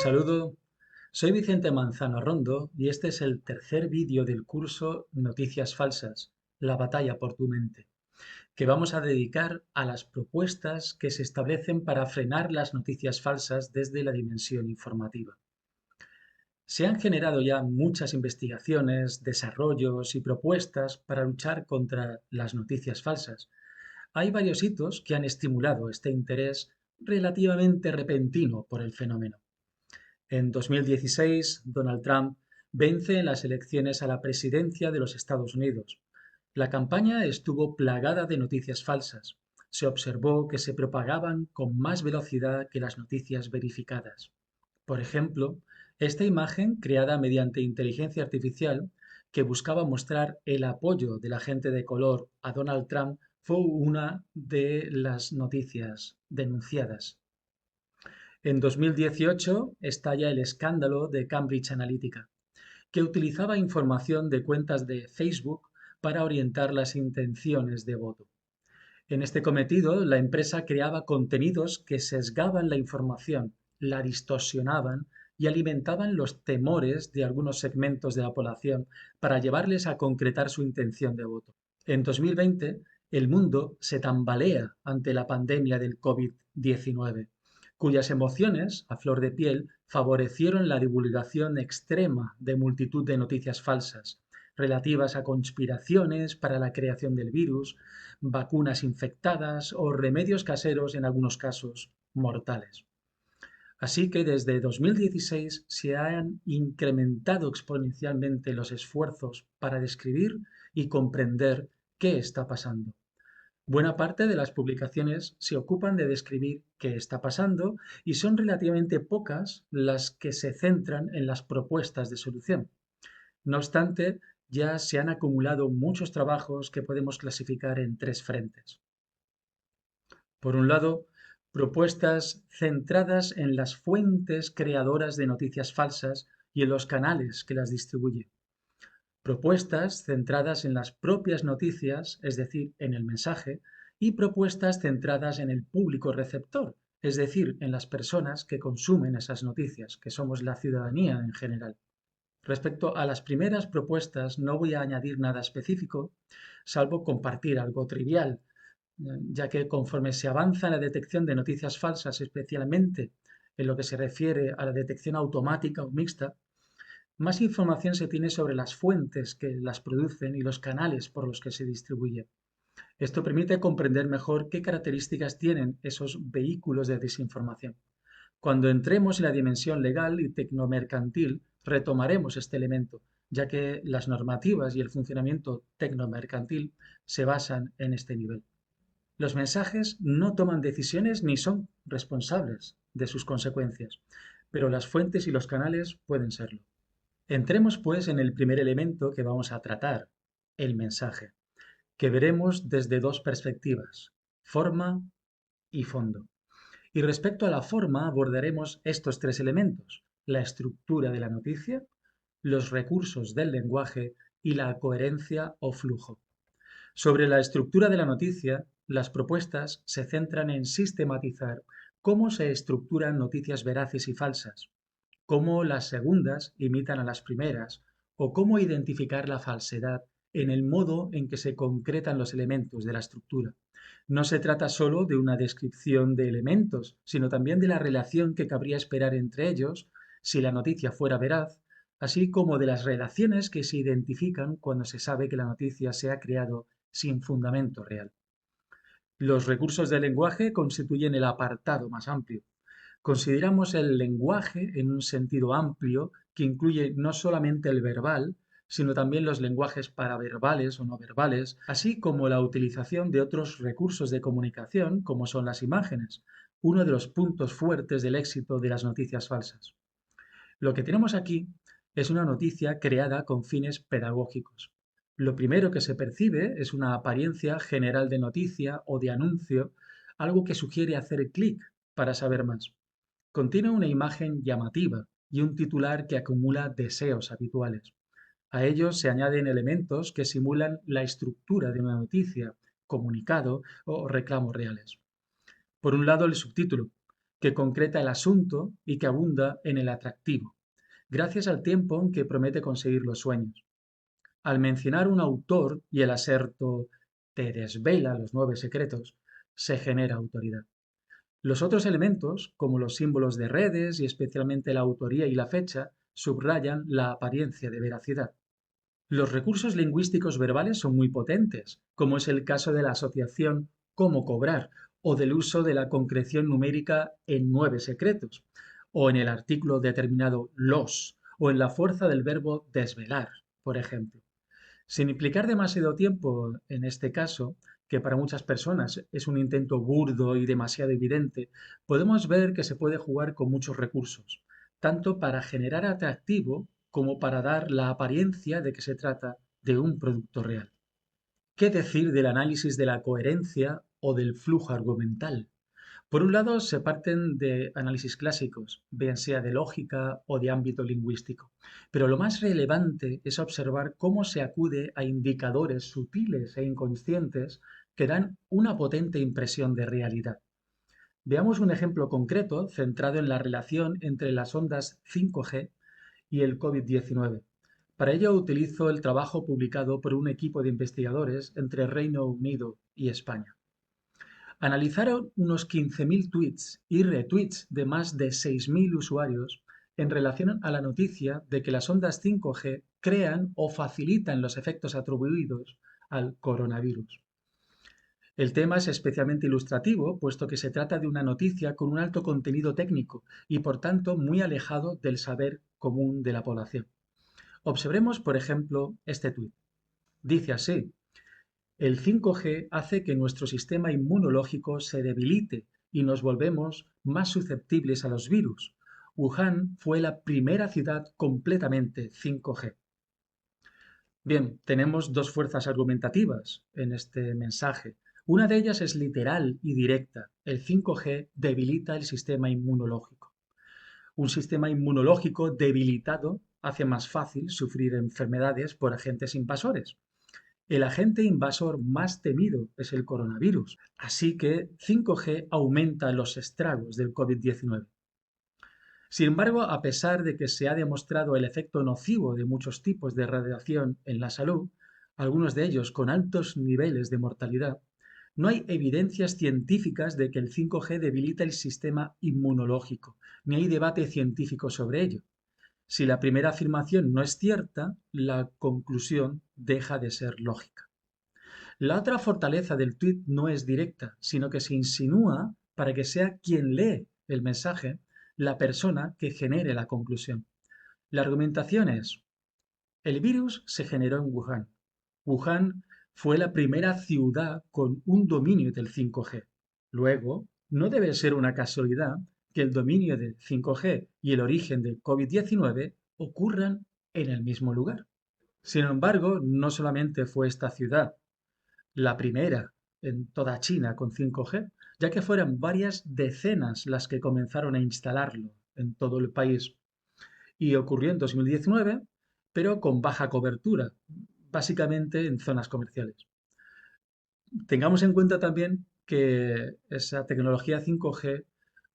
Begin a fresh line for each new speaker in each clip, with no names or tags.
saludo, soy Vicente Manzano Rondo y este es el tercer vídeo del curso Noticias Falsas, la batalla por tu mente, que vamos a dedicar a las propuestas que se establecen para frenar las noticias falsas desde la dimensión informativa. Se han generado ya muchas investigaciones, desarrollos y propuestas para luchar contra las noticias falsas. Hay varios hitos que han estimulado este interés relativamente repentino por el fenómeno. En 2016, Donald Trump vence en las elecciones a la presidencia de los Estados Unidos. La campaña estuvo plagada de noticias falsas. Se observó que se propagaban con más velocidad que las noticias verificadas. Por ejemplo, esta imagen, creada mediante inteligencia artificial, que buscaba mostrar el apoyo de la gente de color a Donald Trump, fue una de las noticias denunciadas. En 2018 estalla el escándalo de Cambridge Analytica, que utilizaba información de cuentas de Facebook para orientar las intenciones de voto. En este cometido, la empresa creaba contenidos que sesgaban la información, la distorsionaban y alimentaban los temores de algunos segmentos de la población para llevarles a concretar su intención de voto. En 2020, el mundo se tambalea ante la pandemia del COVID-19, cuyas emociones, a flor de piel, favorecieron la divulgación extrema de multitud de noticias falsas relativas a conspiraciones para la creación del virus, vacunas infectadas o remedios caseros en algunos casos mortales. Así que desde 2016 se han incrementado exponencialmente los esfuerzos para describir y comprender qué está pasando. Buena parte de las publicaciones se ocupan de describir qué está pasando y son relativamente pocas las que se centran en las propuestas de solución. No obstante, ya se han acumulado muchos trabajos que podemos clasificar en tres frentes. Por un lado, propuestas centradas en las fuentes creadoras de noticias falsas y en los canales que las distribuyen. Propuestas centradas en las propias noticias, es decir, en el mensaje, y propuestas centradas en el público receptor, es decir, en las personas que consumen esas noticias, que somos la ciudadanía en general. Respecto a las primeras propuestas, no voy a añadir nada específico, salvo compartir algo trivial, ya que conforme se avanza en la detección de noticias falsas, especialmente en lo que se refiere a la detección automática o mixta, más información se tiene sobre las fuentes que las producen y los canales por los que se distribuye. Esto permite comprender mejor qué características tienen esos vehículos de desinformación. Cuando entremos en la dimensión legal y tecnomercantil, retomaremos este elemento, ya que las normativas y el funcionamiento tecnomercantil se basan en este nivel. Los mensajes no toman decisiones ni son responsables de sus consecuencias, pero las fuentes y los canales pueden serlo. Entremos pues en el primer elemento que vamos a tratar, el mensaje, que veremos desde dos perspectivas, forma y fondo. Y respecto a la forma abordaremos estos tres elementos, la estructura de la noticia, los recursos del lenguaje y la coherencia o flujo. Sobre la estructura de la noticia, las propuestas se centran en sistematizar cómo se estructuran noticias veraces y falsas, cómo las segundas imitan a las primeras o cómo identificar la falsedad en el modo en que se concretan los elementos de la estructura. No se trata solo de una descripción de elementos, sino también de la relación que cabría esperar entre ellos si la noticia fuera veraz, así como de las relaciones que se identifican cuando se sabe que la noticia se ha creado sin fundamento real. Los recursos del lenguaje constituyen el apartado más amplio. Consideramos el lenguaje en un sentido amplio que incluye no solamente el verbal, sino también los lenguajes paraverbales o no verbales, así como la utilización de otros recursos de comunicación, como son las imágenes, uno de los puntos fuertes del éxito de las noticias falsas. Lo que tenemos aquí es una noticia creada con fines pedagógicos. Lo primero que se percibe es una apariencia general de noticia o de anuncio, algo que sugiere hacer clic para saber más. Contiene una imagen llamativa y un titular que acumula deseos habituales. A ellos se añaden elementos que simulan la estructura de una noticia, comunicado o reclamos reales. Por un lado, el subtítulo, que concreta el asunto y que abunda en el atractivo, gracias al tiempo en que promete conseguir los sueños. Al mencionar un autor y el aserto te desvela los 9 secretos, se genera autoridad. Los otros elementos, como los símbolos de redes y especialmente la autoría y la fecha, subrayan la apariencia de veracidad. Los recursos lingüísticos verbales son muy potentes, como es el caso de la asociación cómo cobrar o del uso de la concreción numérica en 9 secretos, o en el artículo determinado los, o en la fuerza del verbo desvelar, por ejemplo. Sin implicar demasiado tiempo en este caso, que para muchas personas es un intento burdo y demasiado evidente, podemos ver que se puede jugar con muchos recursos, tanto para generar atractivo como para dar la apariencia de que se trata de un producto real. ¿Qué decir del análisis de la coherencia o del flujo argumental? Por un lado, se parten de análisis clásicos, bien sea de lógica o de ámbito lingüístico, pero lo más relevante es observar cómo se acude a indicadores sutiles e inconscientes que dan una potente impresión de realidad. Veamos un ejemplo concreto centrado en la relación entre las ondas 5G y el COVID-19. Para ello utilizo el trabajo publicado por un equipo de investigadores entre Reino Unido y España. Analizaron unos 15.000 tweets y retweets de más de 6.000 usuarios en relación a la noticia de que las ondas 5G crean o facilitan los efectos atribuidos al coronavirus. El tema es especialmente ilustrativo, puesto que se trata de una noticia con un alto contenido técnico y, por tanto, muy alejado del saber común de la población. Observemos, por ejemplo, este tuit. Dice así: el 5G hace que nuestro sistema inmunológico se debilite y nos volvemos más susceptibles a los virus. Wuhan fue la primera ciudad completamente 5G. Bien, tenemos dos fuerzas argumentativas en este mensaje. Una de ellas es literal y directa. El 5G debilita el sistema inmunológico. Un sistema inmunológico debilitado hace más fácil sufrir enfermedades por agentes invasores. El agente invasor más temido es el coronavirus, así que 5G aumenta los estragos del COVID-19. Sin embargo, a pesar de que se ha demostrado el efecto nocivo de muchos tipos de radiación en la salud, algunos de ellos con altos niveles de mortalidad, no hay evidencias científicas de que el 5G debilita el sistema inmunológico, ni hay debate científico sobre ello. Si la primera afirmación no es cierta, la conclusión deja de ser lógica. La otra fortaleza del tuit no es directa, sino que se insinúa para que sea quien lee el mensaje la persona que genere la conclusión. La argumentación es: el virus se generó en Wuhan. Wuhan fue la primera ciudad con un dominio del 5G. Luego, no debe ser una casualidad que el dominio del 5G y el origen del COVID-19 ocurran en el mismo lugar. Sin embargo, no solamente fue esta ciudad la primera en toda China con 5G, ya que fueron varias decenas las que comenzaron a instalarlo en todo el país. Y ocurrió en 2019, pero con baja cobertura, básicamente en zonas comerciales. Tengamos en cuenta también que esa tecnología 5G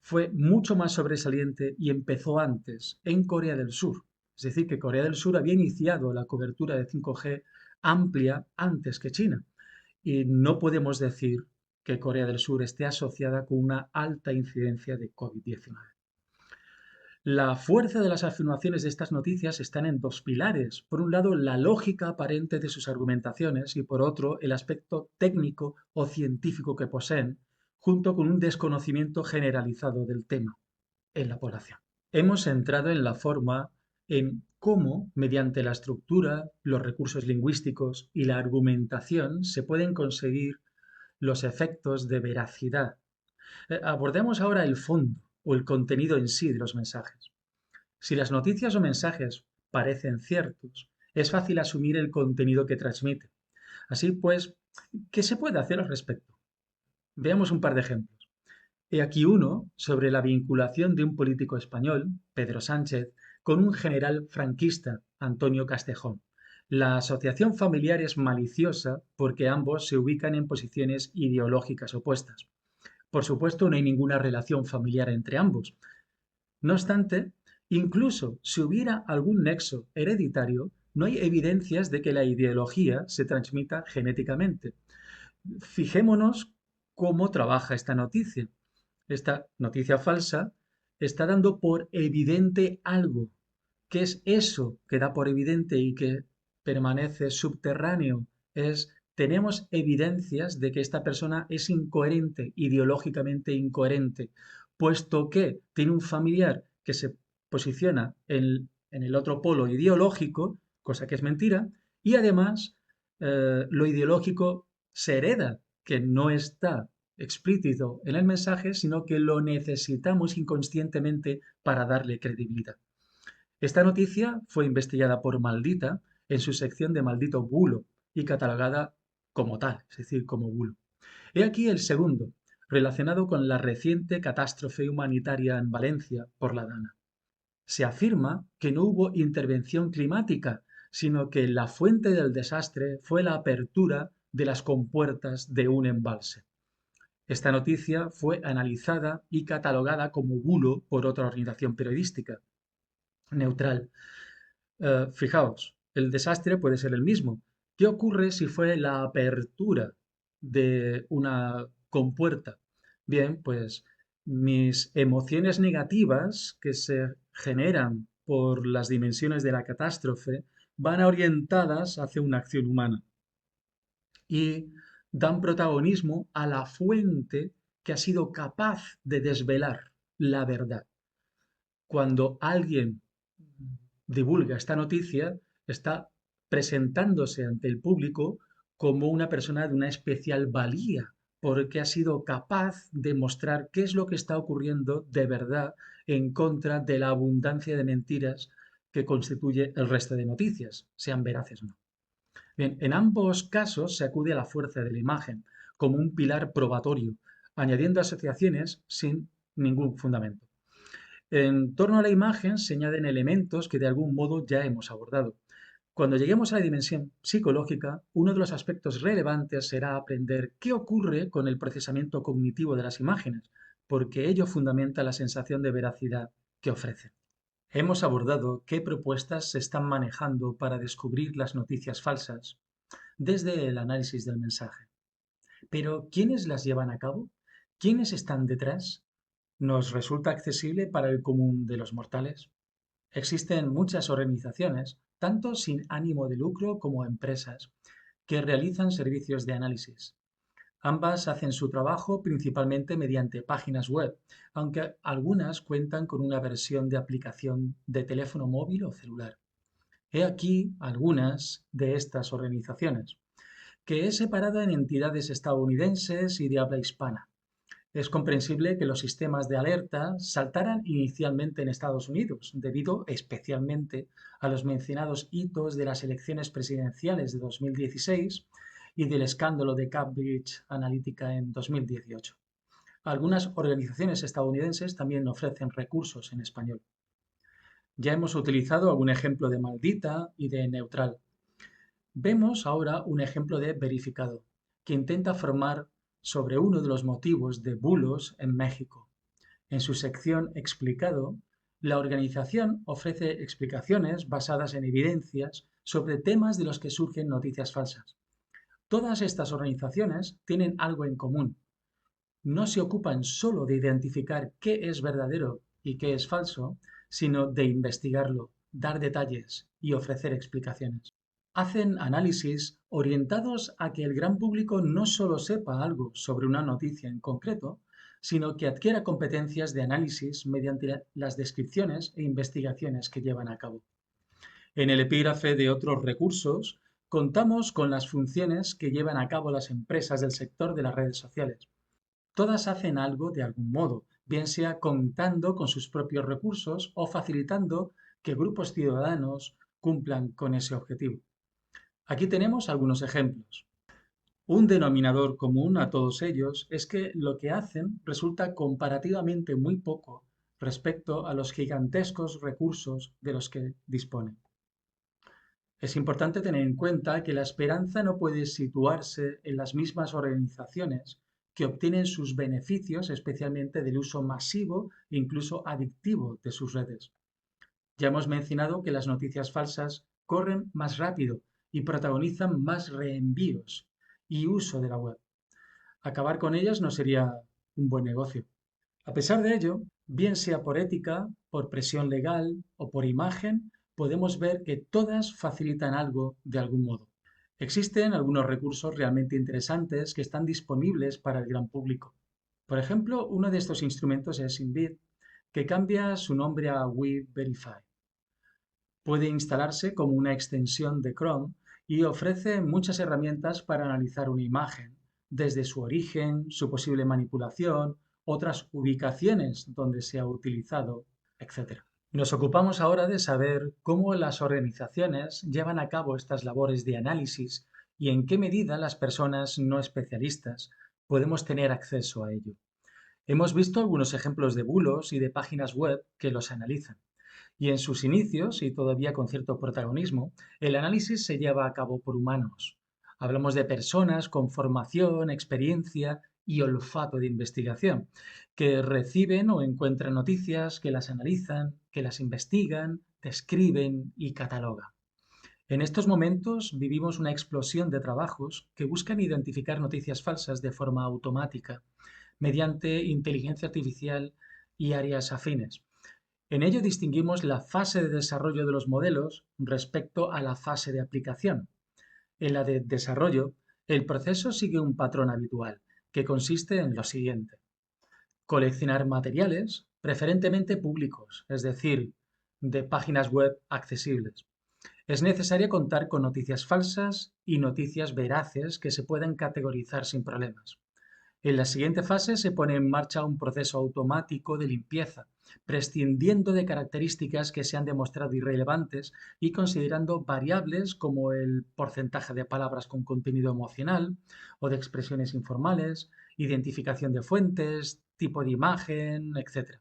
fue mucho más sobresaliente y empezó antes en Corea del Sur. Es decir, que Corea del Sur había iniciado la cobertura de 5G amplia antes que China. Y no podemos decir que Corea del Sur esté asociada con una alta incidencia de COVID-19. La fuerza de las afirmaciones de estas noticias están en dos pilares. Por un lado, la lógica aparente de sus argumentaciones y por otro, el aspecto técnico o científico que poseen, junto con un desconocimiento generalizado del tema en la población. Hemos entrado en la forma en cómo, mediante la estructura, los recursos lingüísticos y la argumentación, se pueden conseguir los efectos de veracidad. Abordemos ahora el fondo o el contenido en sí de los mensajes. Si las noticias o mensajes parecen ciertos, es fácil asumir el contenido que transmiten. Así pues, ¿qué se puede hacer al respecto? Veamos un par de ejemplos. He aquí uno sobre la vinculación de un político español, Pedro Sánchez, con un general franquista, Antonio Castejón. La asociación familiar es maliciosa porque ambos se ubican en posiciones ideológicas opuestas. Por supuesto, no hay ninguna relación familiar entre ambos. No obstante, incluso si hubiera algún nexo hereditario, no hay evidencias de que la ideología se transmita genéticamente. Fijémonos cómo trabaja esta noticia. Esta noticia falsa está dando por evidente algo. ¿Qué es eso que da por evidente y que permanece subterráneo? Tenemos evidencias de que esta persona es incoherente, ideológicamente incoherente, puesto que tiene un familiar que se posiciona en el otro polo ideológico, cosa que es mentira, y además lo ideológico se hereda, que no está explícito en el mensaje, sino que lo necesitamos inconscientemente para darle credibilidad. Esta noticia fue investigada por Maldita en su sección de Maldito Bulo y catalogada como tal, es decir, como bulo. He aquí el segundo, relacionado con la reciente catástrofe humanitaria en Valencia por la Dana. Se afirma que no hubo intervención climática, sino que la fuente del desastre fue la apertura de las compuertas de un embalse. Esta noticia fue analizada y catalogada como bulo por otra organización periodística, Neutral. Fijaos, el desastre puede ser el mismo. ¿Qué ocurre si fue la apertura de una compuerta? Bien, pues mis emociones negativas que se generan por las dimensiones de la catástrofe van orientadas hacia una acción humana y dan protagonismo a la fuente que ha sido capaz de desvelar la verdad. Cuando alguien divulga esta noticia, está presentándose ante el público como una persona de una especial valía, porque ha sido capaz de mostrar qué es lo que está ocurriendo de verdad en contra de la abundancia de mentiras que constituye el resto de noticias, sean veraces o no. Bien, en ambos casos se acude a la fuerza de la imagen como un pilar probatorio, añadiendo asociaciones sin ningún fundamento. En torno a la imagen se añaden elementos que de algún modo ya hemos abordado. Cuando lleguemos a la dimensión psicológica, uno de los aspectos relevantes será aprender qué ocurre con el procesamiento cognitivo de las imágenes, porque ello fundamenta la sensación de veracidad que ofrecen. Hemos abordado qué propuestas se están manejando para descubrir las noticias falsas desde el análisis del mensaje. Pero ¿quiénes las llevan a cabo? ¿Quiénes están detrás? ¿Nos resulta accesible para el común de los mortales? Existen muchas organizaciones, tanto sin ánimo de lucro como empresas, que realizan servicios de análisis. Ambas hacen su trabajo principalmente mediante páginas web, aunque algunas cuentan con una versión de aplicación de teléfono móvil o celular. He aquí algunas de estas organizaciones, que he separado en entidades estadounidenses y de habla hispana. Es comprensible que los sistemas de alerta saltaran inicialmente en Estados Unidos, debido especialmente a los mencionados hitos de las elecciones presidenciales de 2016 y del escándalo de Cambridge Analytica en 2018. Algunas organizaciones estadounidenses también ofrecen recursos en español. Ya hemos utilizado algún ejemplo de Maldita y de Neutral. Vemos ahora un ejemplo de Verificado, que intenta formar sobre uno de los motivos de bulos en México. En su sección Explicado, la organización ofrece explicaciones basadas en evidencias sobre temas de los que surgen noticias falsas. Todas estas organizaciones tienen algo en común. No se ocupan solo de identificar qué es verdadero y qué es falso, sino de investigarlo, dar detalles y ofrecer explicaciones. Hacen análisis orientados a que el gran público no solo sepa algo sobre una noticia en concreto, sino que adquiera competencias de análisis mediante las descripciones e investigaciones que llevan a cabo. En el epígrafe de otros recursos, contamos con las funciones que llevan a cabo las empresas del sector de las redes sociales. Todas hacen algo de algún modo, bien sea contando con sus propios recursos o facilitando que grupos ciudadanos cumplan con ese objetivo. Aquí tenemos algunos ejemplos. Un denominador común a todos ellos es que lo que hacen resulta comparativamente muy poco respecto a los gigantescos recursos de los que disponen. Es importante tener en cuenta que la esperanza no puede situarse en las mismas organizaciones que obtienen sus beneficios especialmente del uso masivo e incluso adictivo de sus redes. Ya hemos mencionado que las noticias falsas corren más rápido y protagonizan más reenvíos y uso de la web. Acabar con ellas no sería un buen negocio. A pesar de ello, bien sea por ética, por presión legal o por imagen, podemos ver que todas facilitan algo de algún modo. Existen algunos recursos realmente interesantes que están disponibles para el gran público. Por ejemplo, uno de estos instrumentos es Invid, que cambia su nombre a WeVerify. Puede instalarse como una extensión de Chrome y ofrece muchas herramientas para analizar una imagen, desde su origen, su posible manipulación, otras ubicaciones donde se ha utilizado, etc. Nos ocupamos ahora de saber cómo las organizaciones llevan a cabo estas labores de análisis y en qué medida las personas no especialistas podemos tener acceso a ello. Hemos visto algunos ejemplos de bulos y de páginas web que los analizan. Y en sus inicios, y todavía con cierto protagonismo, el análisis se lleva a cabo por humanos. Hablamos de personas con formación, experiencia y olfato de investigación, que reciben o encuentran noticias, que las analizan, que las investigan, describen y catalogan. En estos momentos vivimos una explosión de trabajos que buscan identificar noticias falsas de forma automática, mediante inteligencia artificial y áreas afines. En ello distinguimos la fase de desarrollo de los modelos respecto a la fase de aplicación. En la de desarrollo, el proceso sigue un patrón habitual, que consiste en lo siguiente: coleccionar materiales, preferentemente públicos, es decir, de páginas web accesibles. Es necesario contar con noticias falsas y noticias veraces que se puedan categorizar sin problemas. En la siguiente fase se pone en marcha un proceso automático de limpieza, prescindiendo de características que se han demostrado irrelevantes y considerando variables como el porcentaje de palabras con contenido emocional o de expresiones informales, identificación de fuentes, tipo de imagen, etc.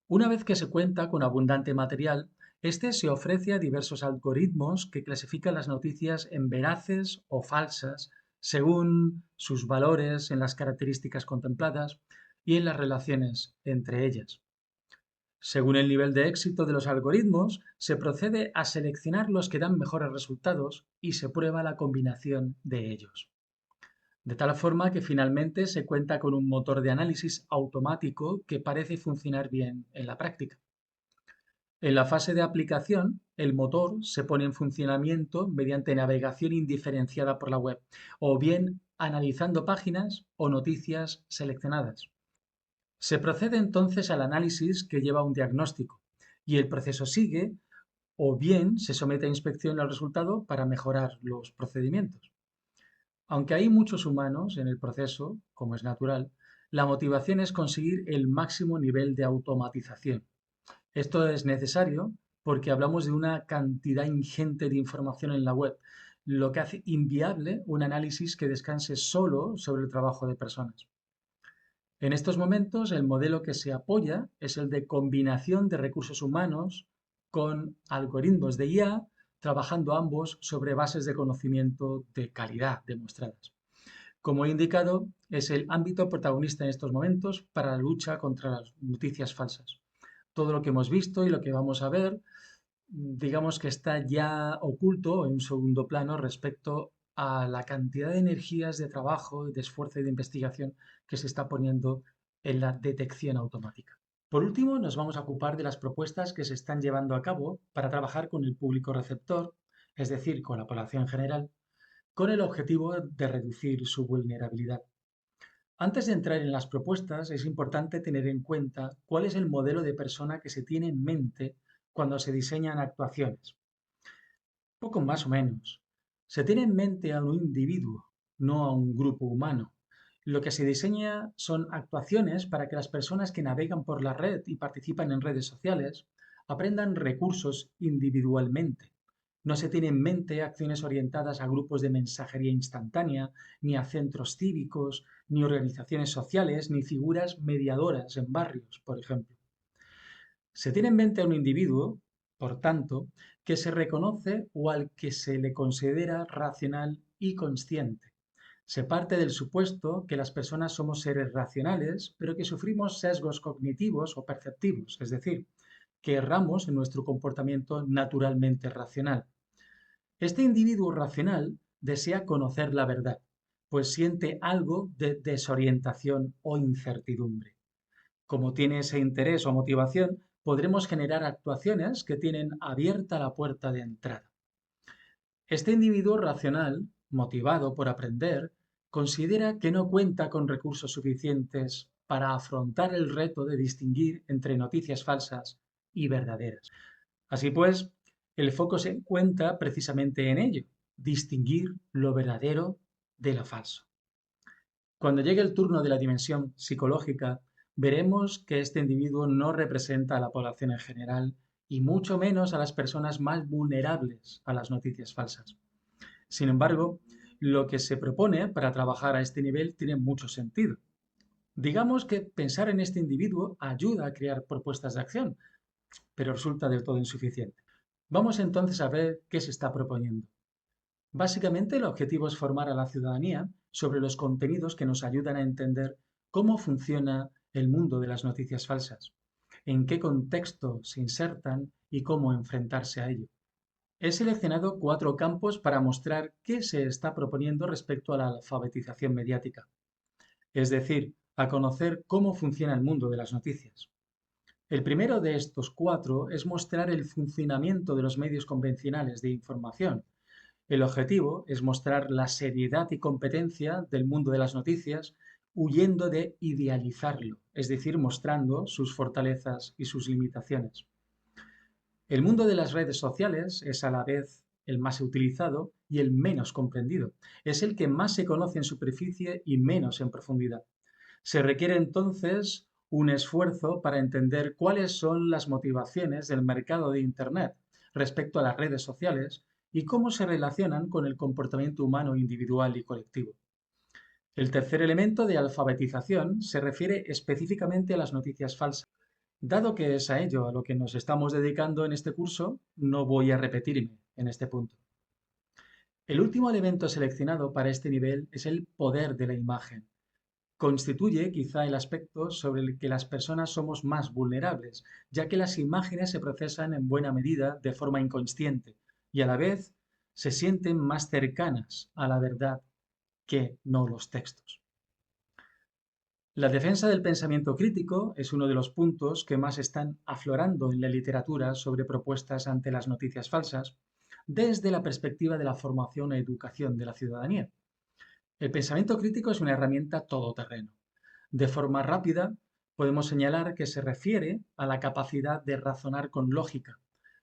Una vez que se cuenta con abundante material, este se ofrece a diversos algoritmos que clasifican las noticias en veraces o falsas según sus valores en las características contempladas y en las relaciones entre ellas. Según el nivel de éxito de los algoritmos, se procede a seleccionar los que dan mejores resultados y se prueba la combinación de ellos. De tal forma que finalmente se cuenta con un motor de análisis automático que parece funcionar bien en la práctica. En la fase de aplicación, el motor se pone en funcionamiento mediante navegación indiferenciada por la web, o bien analizando páginas o noticias seleccionadas. Se procede entonces al análisis que lleva a un diagnóstico, y el proceso sigue, o bien se somete a inspección al resultado para mejorar los procedimientos. Aunque hay muchos humanos en el proceso, como es natural, la motivación es conseguir el máximo nivel de automatización. Esto es necesario porque hablamos de una cantidad ingente de información en la web, lo que hace inviable un análisis que descanse solo sobre el trabajo de personas. En estos momentos, el modelo que se apoya es el de combinación de recursos humanos con algoritmos de IA, trabajando ambos sobre bases de conocimiento de calidad demostradas. Como he indicado, es el ámbito protagonista en estos momentos para la lucha contra las noticias falsas. Todo lo que hemos visto y lo que vamos a ver, digamos que está ya oculto en un segundo plano respecto a la cantidad de energías de trabajo, de esfuerzo y de investigación que se está poniendo en la detección automática. Por último, nos vamos a ocupar de las propuestas que se están llevando a cabo para trabajar con el público receptor, es decir, con la población en general, con el objetivo de reducir su vulnerabilidad. Antes de entrar en las propuestas, es importante tener en cuenta cuál es el modelo de persona que se tiene en mente cuando se diseñan actuaciones. Poco más o menos. Se tiene en mente a un individuo, no a un grupo humano. Lo que se diseña son actuaciones para que las personas que navegan por la red y participan en redes sociales aprendan recursos individualmente. No se tiene en mente acciones orientadas a grupos de mensajería instantánea, ni a centros cívicos, ni organizaciones sociales, ni figuras mediadoras en barrios, por ejemplo. Se tiene en mente a un individuo, por tanto, que se reconoce o al que se le considera racional y consciente. Se parte del supuesto que las personas somos seres racionales, pero que sufrimos sesgos cognitivos o perceptivos, es decir, que erramos en nuestro comportamiento naturalmente racional. Este individuo racional desea conocer la verdad, pues siente algo de desorientación o incertidumbre. Como tiene ese interés o motivación, podremos generar actuaciones que tienen abierta la puerta de entrada. Este individuo racional, motivado por aprender, considera que no cuenta con recursos suficientes para afrontar el reto de distinguir entre noticias falsas y verdaderas. Así pues, el foco se encuentra precisamente en ello, distinguir lo verdadero de lo falso. Cuando llegue el turno de la dimensión psicológica, veremos que este individuo no representa a la población en general y mucho menos a las personas más vulnerables a las noticias falsas. Sin embargo, lo que se propone para trabajar a este nivel tiene mucho sentido. Digamos que pensar en este individuo ayuda a crear propuestas de acción, pero resulta del todo insuficiente. Vamos entonces a ver qué se está proponiendo. Básicamente, el objetivo es formar a la ciudadanía sobre los contenidos que nos ayudan a entender cómo funciona el mundo de las noticias falsas, en qué contexto se insertan y cómo enfrentarse a ello. He seleccionado 4 campos para mostrar qué se está proponiendo respecto a la alfabetización mediática, es decir, a conocer cómo funciona el mundo de las noticias. El primero de estos 4 es mostrar el funcionamiento de los medios convencionales de información. El objetivo es mostrar la seriedad y competencia del mundo de las noticias, huyendo de idealizarlo, es decir, mostrando sus fortalezas y sus limitaciones. El mundo de las redes sociales es a la vez el más utilizado y el menos comprendido. Es el que más se conoce en superficie y menos en profundidad. Se requiere entonces un esfuerzo para entender cuáles son las motivaciones del mercado de Internet respecto a las redes sociales y cómo se relacionan con el comportamiento humano individual y colectivo. El tercer elemento de alfabetización se refiere específicamente a las noticias falsas. Dado que es a ello a lo que nos estamos dedicando en este curso, no voy a repetirme en este punto. El último elemento seleccionado para este nivel es el poder de la imagen. Constituye quizá el aspecto sobre el que las personas somos más vulnerables, ya que las imágenes se procesan en buena medida de forma inconsciente y a la vez se sienten más cercanas a la verdad que no los textos. La defensa del pensamiento crítico es uno de los puntos que más están aflorando en la literatura sobre propuestas ante las noticias falsas, desde la perspectiva de la formación e educación de la ciudadanía. El pensamiento crítico es una herramienta todoterreno. De forma rápida, podemos señalar que se refiere a la capacidad de razonar con lógica,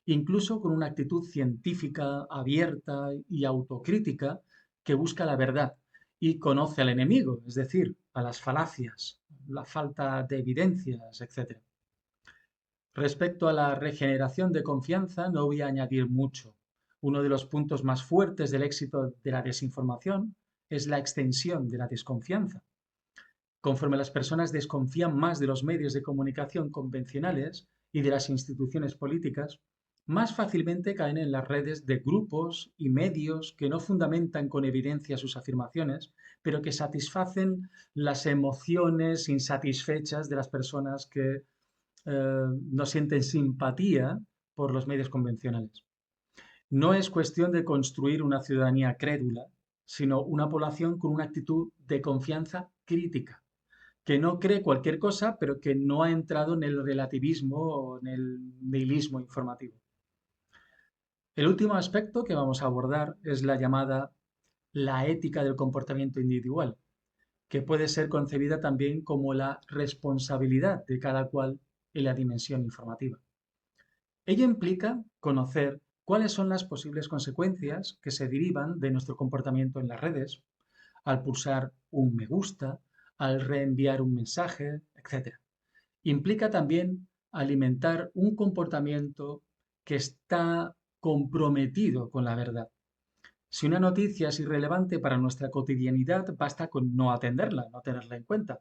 incluso con una actitud científica, abierta y autocrítica que busca la verdad y conoce al enemigo, es decir, a las falacias, la falta de evidencias, etc. Respecto a la regeneración de confianza, no voy a añadir mucho. Uno de los puntos más fuertes del éxito de la desinformación es la extensión de la desconfianza. Conforme las personas desconfían más de los medios de comunicación convencionales y de las instituciones políticas, más fácilmente caen en las redes de grupos y medios que no fundamentan con evidencia sus afirmaciones, pero que satisfacen las emociones insatisfechas de las personas que no sienten simpatía por los medios convencionales. No es cuestión de construir una ciudadanía crédula, sino una población con una actitud de confianza crítica, que no cree cualquier cosa, pero que no ha entrado en el relativismo o en el nihilismo informativo. El último aspecto que vamos a abordar es la llamada la ética del comportamiento individual, que puede ser concebida también como la responsabilidad de cada cual en la dimensión informativa. Ello implica conocer cuáles son las posibles consecuencias que se derivan de nuestro comportamiento en las redes, al pulsar un me gusta, al reenviar un mensaje, etc. Implica también alimentar un comportamiento que está comprometido con la verdad. Si una noticia es irrelevante para nuestra cotidianidad, basta con no atenderla, no tenerla en cuenta.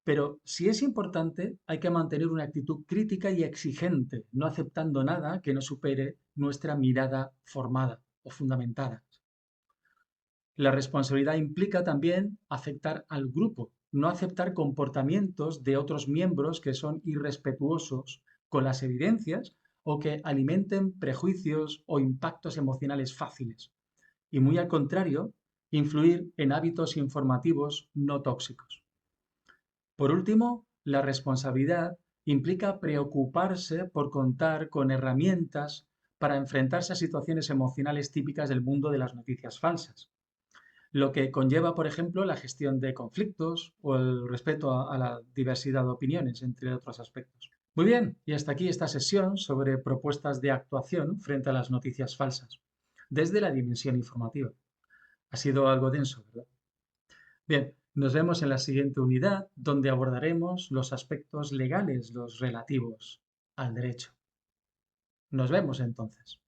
Pero si es importante, hay que mantener una actitud crítica y exigente, no aceptando nada que no supere nuestra mirada formada o fundamentada. La responsabilidad implica también afectar al grupo, no aceptar comportamientos de otros miembros que son irrespetuosos con las evidencias o que alimenten prejuicios o impactos emocionales fáciles. Y muy al contrario, influir en hábitos informativos no tóxicos. Por último, la responsabilidad implica preocuparse por contar con herramientas para enfrentarse a situaciones emocionales típicas del mundo de las noticias falsas, lo que conlleva, por ejemplo, la gestión de conflictos o el respeto a la diversidad de opiniones, entre otros aspectos. Muy bien, y hasta aquí esta sesión sobre propuestas de actuación frente a las noticias falsas, desde la dimensión informativa. Ha sido algo denso, ¿verdad? Bien, nos vemos en la siguiente unidad, donde abordaremos los aspectos legales, los relativos al derecho. Nos vemos entonces.